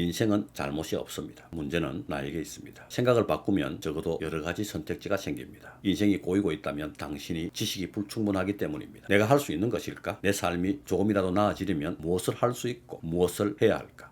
인생은 잘못이 없습니다. 문제는 나에게 있습니다. 생각을 바꾸면 적어도 여러 가지 선택지가 생깁니다. 인생이 꼬이고 있다면 당신이 지식이 불충분하기 때문입니다. 내가 할 수 있는 것일까? 내 삶이 조금이라도 나아지려면 무엇을 할 수 있고 무엇을 해야 할까?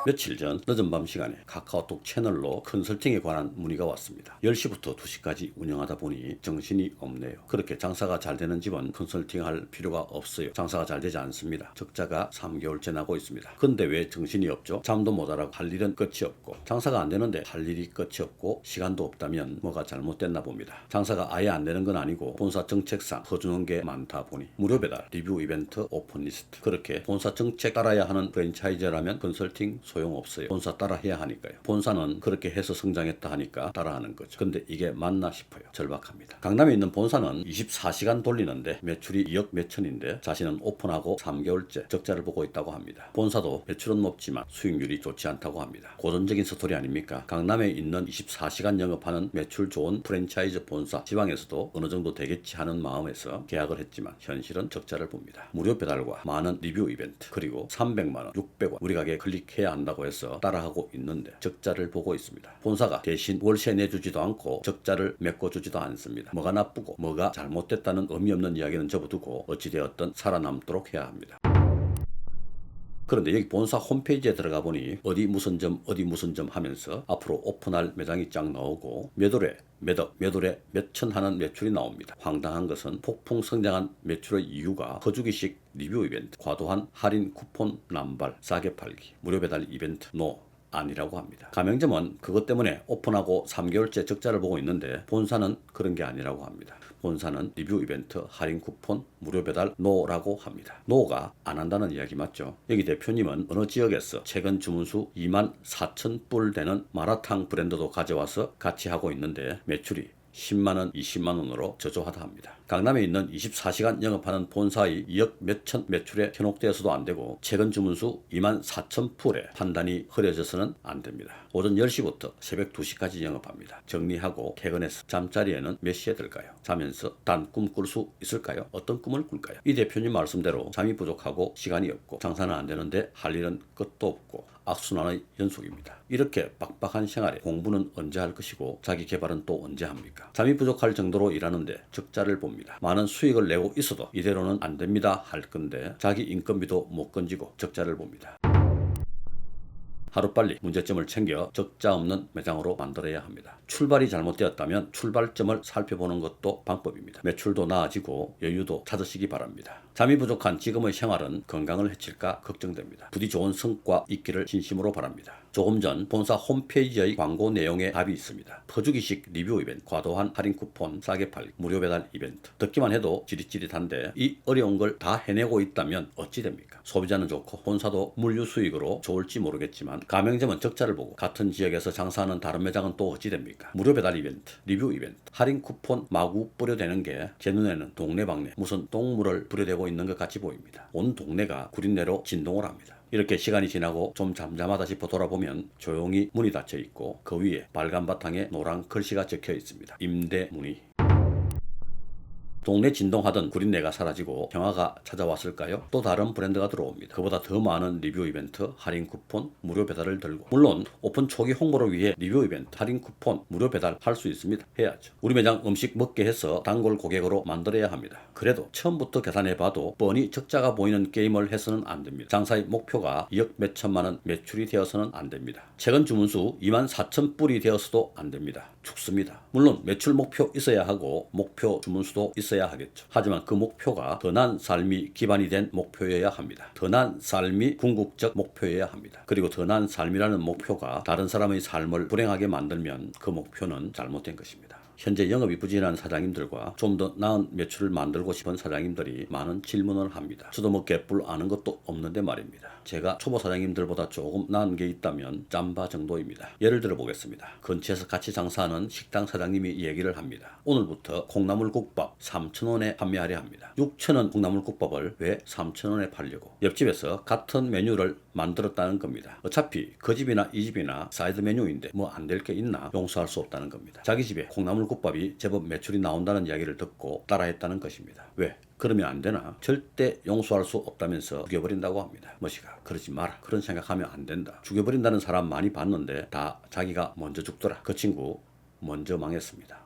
며칠 전 늦은 밤 시간에 카카오톡 채널로 컨설팅에 관한 문의가 왔습니다. 10시부터 2시까지 운영하다 보니 정신이 없네요. 그렇게 장사가 잘 되는 집은 컨설팅할 필요가 없어요. 장사가 잘 되지 않습니다. 적자가 3개월째 나고 있습니다. 근데 왜 정신이 없죠? 잠도 모자라고 할 일은 끝이 없고 장사가 안 되는데 할 일이 끝이 없고 시간도 없다면 뭐가 잘못됐나 봅니다. 장사가 아예 안 되는 건 아니고 본사 정책상 퍼주는 게 많다 보니 무료 배달, 리뷰 이벤트, 오픈 리스트 그렇게 본사 정책 따라야 하는 프랜차이즈라면 컨설팅 소용없어요. 본사 따라 해야 하니까요. 본사는 그렇게 해서 성장했다 하니까 따라하는 거죠. 근데 이게 맞나 싶어요. 절박합니다. 강남에 있는 본사는 24시간 돌리는데 매출이 2억 몇천인데 자신은 오픈하고 3개월째 적자를 보고 있다고 합니다. 본사도 매출은 높지만 수익률이 좋지 않다고 합니다. 고전적인 스토리 아닙니까? 강남에 있는 24시간 영업하는 매출 좋은 프랜차이즈 본사 지방에서도 어느 정도 되겠지 하는 마음에서 계약을 했지만 현실은 적자를 봅니다. 무료 배달과 많은 리뷰 이벤트 그리고 300만 원, 600원 우리 가게 클릭해야 한다고 해서 따라하고 있는데 적자를 보고 있습니다. 본사가 대신 월세 내주지도 않고 적자를 메꿔주지도 않습니다. 뭐가 나쁘고 뭐가 잘못됐다는 의미 없는 이야기는 접어두고 어찌되었든 살아남도록 해야 합니다. 그런데 여기 본사 홈페이지에 들어가 보니 어디 무슨 점 하면서 앞으로 오픈할 매장이 쫙 나오고 몇월에 몇억, 몇월에 몇천 하는 매출이 나옵니다. 황당한 것은 폭풍 성장한 매출의 이유가 퍼주기식 리뷰 이벤트, 과도한 할인 쿠폰 남발, 싸게 팔기, 무료 배달 이벤트, 아니라고 합니다. 가맹점은 그것 때문에 오픈하고 3개월째 적자를 보고 있는데 본사는 그런 게 아니라고 합니다. 본사는 리뷰 이벤트, 할인 쿠폰, 무료 배달 노라고 합니다. 노가 안 한다는 이야기 맞죠? 여기 대표님은 어느 지역에서 최근 주문수 24,000불 되는 마라탕 브랜드도 가져와서 같이 하고 있는데 매출이 10만원, 20만원으로 저조하다 합니다. 강남에 있는 24시간 영업하는 본사의 2억 몇천 매출에 현혹되어서도 안 되고 최근 주문수 24,000풀에 판단이 흐려져서는 안 됩니다. 오전 10시부터 새벽 2시까지 영업합니다. 정리하고 퇴근해서 잠자리에는 몇 시에 들까요? 자면서 단 꿈 꿀 수 있을까요? 어떤 꿈을 꿀까요? 이 대표님 말씀대로 잠이 부족하고 시간이 없고 장사는 안 되는데 할 일은 끝도 없고 악순환의 연속입니다. 이렇게 빡빡한 생활에 공부는 언제 할 것이고 자기 개발은 또 언제 합니까? 잠이 부족할 정도로 일하는데 적자를 봅니다. 많은 수익을 내고 있어도 이대로는 안 됩니다 할 건데 자기 인건비도 못 건지고 적자를 봅니다. 하루빨리 문제점을 챙겨 적자 없는 매장으로 만들어야 합니다. 출발이 잘못되었다면 출발점을 살펴보는 것도 방법입니다. 매출도 나아지고 여유도 찾으시기 바랍니다. 잠이 부족한 지금의 생활은 건강을 해칠까 걱정됩니다. 부디 좋은 성과 있기를 진심으로 바랍니다. 조금 전 본사 홈페이지의 광고 내용에 답이 있습니다. 퍼주기식 리뷰 이벤트, 과도한 할인 쿠폰, 싸게 팔기, 무료 배달 이벤트. 듣기만 해도 지릿지릿한데 이 어려운 걸 다 해내고 있다면 어찌 됩니까? 소비자는 좋고 본사도 물류 수익으로 좋을지 모르겠지만 가맹점은 적자를 보고 같은 지역에서 장사하는 다른 매장은 또 어찌 됩니까? 무료 배달 이벤트, 리뷰 이벤트, 할인 쿠폰 마구 뿌려대는 게 제 눈에는 동네방네 무슨 똥물을 뿌려대고 있는 것 같이 보입니다. 온 동네가 구린내로 진동을 합니다. 이렇게 시간이 지나고 좀 잠잠하다 싶어 돌아보면 조용히 문이 닫혀 있고 그 위에 빨간 바탕에 노란 글씨가 적혀 있습니다. 임대 문의. 동네 진동하던 구린내가 사라지고 평화가 찾아왔을까요? 또 다른 브랜드가 들어옵니다. 그보다 더 많은 리뷰 이벤트, 할인 쿠폰, 무료 배달을 들고 물론 오픈 초기 홍보를 위해 리뷰 이벤트, 할인 쿠폰, 무료 배달 할 수 있습니다. 해야죠. 우리 매장 음식 먹게 해서 단골 고객으로 만들어야 합니다. 그래도 처음부터 계산해봐도 뻔히 적자가 보이는 게임을 해서는 안 됩니다. 장사의 목표가 2억 몇천만 원 매출이 되어서는 안 됩니다. 최근 주문수 24,000불이 되어서도 안 됩니다. 죽습니다. 물론 매출 목표 있어야 하고 목표 주문수도 있어야 하겠죠. 하지만 그 목표가 더 나은 삶이 기반이 된 목표여야 합니다. 더 나은 삶이 궁극적 목표여야 합니다. 그리고 더 나은 삶이라는 목표가 다른 사람의 삶을 불행하게 만들면 그 목표는 잘못된 것입니다. 현재 영업이 부진한 사장님들과 좀 더 나은 매출을 만들고 싶은 사장님들이 많은 질문을 합니다. 저도 뭐 개뿔 아는 것도 없는데 말입니다. 제가 초보 사장님들보다 조금 나은 게 있다면 짬바 정도입니다. 예를 들어 보겠습니다. 근처에서 같이 장사하는 식당 사장님이 얘기를 합니다. 오늘부터 콩나물국밥 3,000원에 판매하려 합니다. 6,000원 콩나물국밥을 왜 3,000원에 팔려고? 옆집에서 같은 메뉴를 만들었다는 겁니다. 어차피 그 집이나 이 집이나 사이드 메뉴인데 뭐 안 될 게 있나? 용서할 수 없다는 겁니다. 자기 집에 콩나물 해산물국밥이 제법 매출이 나온다는 이야기를 듣고 따라했다는 것입니다. 왜? 그러면 안 되나? 절대 용서할 수 없다면서 죽여버린다고 합니다. 머시가 그러지 마라. 그런 생각하면 안 된다. 죽여버린다는 사람 많이 봤는데 다 자기가 먼저 죽더라. 그 친구 먼저 망했습니다.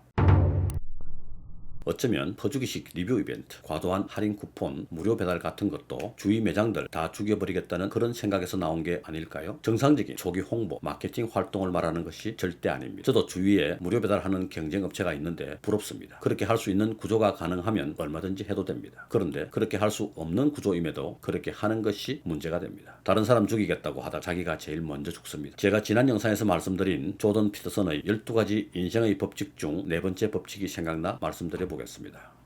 어쩌면 퍼주기식 리뷰 이벤트, 과도한 할인 쿠폰, 무료 배달 같은 것도 주위 매장들 다 죽여버리겠다는 그런 생각에서 나온 게 아닐까요? 정상적인 초기 홍보, 마케팅 활동을 말하는 것이 절대 아닙니다. 저도 주위에 무료 배달하는 경쟁업체가 있는데 부럽습니다. 그렇게 할 수 있는 구조가 가능하면 얼마든지 해도 됩니다. 그런데 그렇게 할 수 없는 구조임에도 그렇게 하는 것이 문제가 됩니다. 다른 사람 죽이겠다고 하다 자기가 제일 먼저 죽습니다. 제가 지난 영상에서 말씀드린 조던 피터슨의 12가지 인생의 법칙 중 4번째 법칙이 생각나 말씀드려보겠습니다.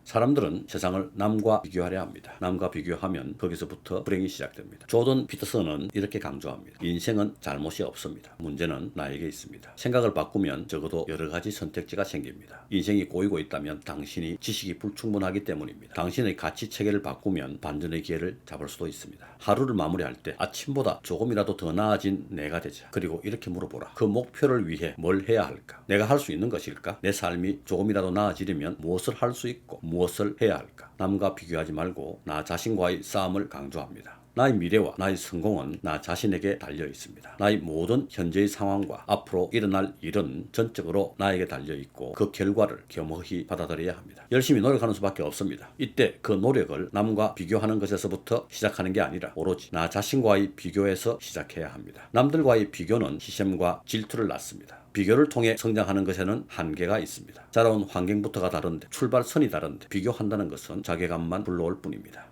사람들은 세상을 남과 비교하려 합니다. 남과 비교하면 거기서부터 불행이 시작됩니다. 조던 피터슨은 이렇게 강조합니다. 인생은 잘못이 없습니다. 문제는 나에게 있습니다. 생각을 바꾸면 적어도 여러 가지 선택지가 생깁니다. 인생이 꼬이고 있다면 당신이 지식이 불충분하기 때문입니다. 당신의 가치 체계를 바꾸면 반전의 기회를 잡을 수도 있습니다. 하루를 마무리할 때 아침보다 조금이라도 더 나아진 내가 되자. 그리고 이렇게 물어보라. 그 목표를 위해 뭘 해야 할까? 내가 할 수 있는 것일까? 내 삶이 조금이라도 나아지려면 무엇을 할 수 있고 무엇을 해야 할까? 남과 비교하지 말고 나 자신과의 싸움을 강조합니다. 나의 미래와 나의 성공은 나 자신에게 달려 있습니다. 나의 모든 현재의 상황과 앞으로 일어날 일은 전적으로 나에게 달려 있고 그 결과를 겸허히 받아들여야 합니다. 열심히 노력하는 수밖에 없습니다. 이때 그 노력을 남과 비교하는 것에서부터 시작하는 게 아니라 오로지 나 자신과의 비교에서 시작해야 합니다. 남들과의 비교는 시샘과 질투를 낳습니다. 비교를 통해 성장하는 것에는 한계가 있습니다. 자라온 환경부터가 다른데 출발선이 다른데 비교한다는 것은 자괴감만 불러올 뿐입니다.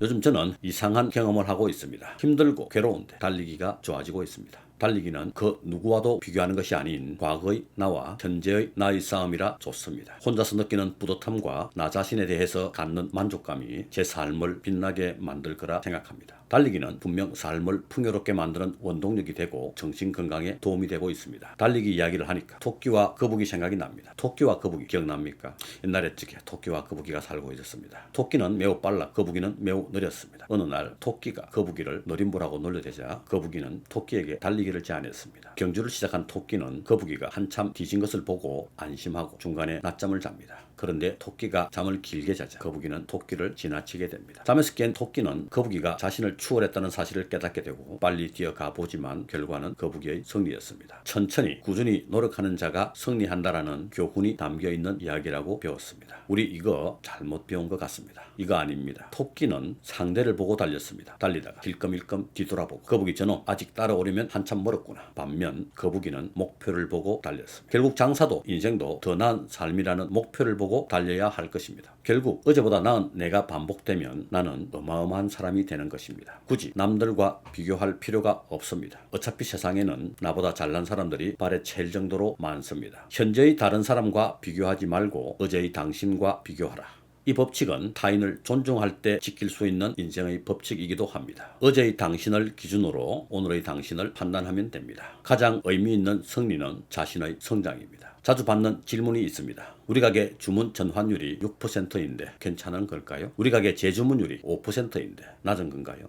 요즘 저는 이상한 경험을 하고 있습니다. 힘들고 괴로운데 달리기가 좋아지고 있습니다. 달리기는 그 누구와도 비교하는 것이 아닌 과거의 나와 현재의 나의 싸움이라 좋습니다. 혼자서 느끼는 뿌듯함과 나 자신에 대해서 갖는 만족감이 제 삶을 빛나게 만들 거라 생각합니다. 달리기는 분명 삶을 풍요롭게 만드는 원동력이 되고 정신 건강에 도움이 되고 있습니다. 달리기 이야기를 하니까 토끼와 거북이 생각이 납니다. 토끼와 거북이 기억납니까? 옛날에 저게 토끼와 거북이가 살고 있었습니다. 토끼는 매우 빨라 거북이는 매우 느렸습니다. 어느 날 토끼가 거북이를 노림보라고 놀려대자 거북이는 토끼에게 달리기를 제안했습니다. 경주를 시작한 토끼는 거북이가 한참 뒤진 것을 보고 안심하고 중간에 낮잠을 잡니다. 그런데 토끼가 잠을 길게 자자 거북이는 토끼를 지나치게 됩니다. 잠에서 깬 토끼는 거북이가 자신을 추월했다는 사실을 깨닫게 되고 빨리 뛰어가 보지만 결과는 거북이의 승리였습니다. 천천히 꾸준히 노력하는 자가 승리한다라는 교훈이 담겨있는 이야기라고 배웠습니다. 우리 이거 잘못 배운 것 같습니다. 이거 아닙니다. 토끼는 상대를 보고 달렸습니다. 달리다가 딜끔일끔 뒤돌아보고 거북이 저놈 아직 따라오려면 한참 멀었구나. 반면 거북이는 목표를 보고 달렸습니다. 결국 장사도 인생도 더 나은 삶이라는 목표를 보고 달려야 할 것입니다. 결국 어제보다 나은 내가 반복되면 나는 어마어마한 사람이 되는 것입니다. 굳이 남들과 비교할 필요가 없습니다. 어차피 세상에는 나보다 잘난 사람들이 발에 찰 정도로 많습니다. 현재의 다른 사람과 비교하지 말고 어제의 당신과 비교하라. 이 법칙은 타인을 존중할 때 지킬 수 있는 인생의 법칙이기도 합니다. 어제의 당신을 기준으로 오늘의 당신을 판단하면 됩니다. 가장 의미 있는 승리는 자신의 성장입니다. 자주 받는 질문이 있습니다. 우리 가게 주문 전환율이 6%인데 괜찮은 걸까요? 우리 가게 재주문율이 5%인데 낮은 건가요?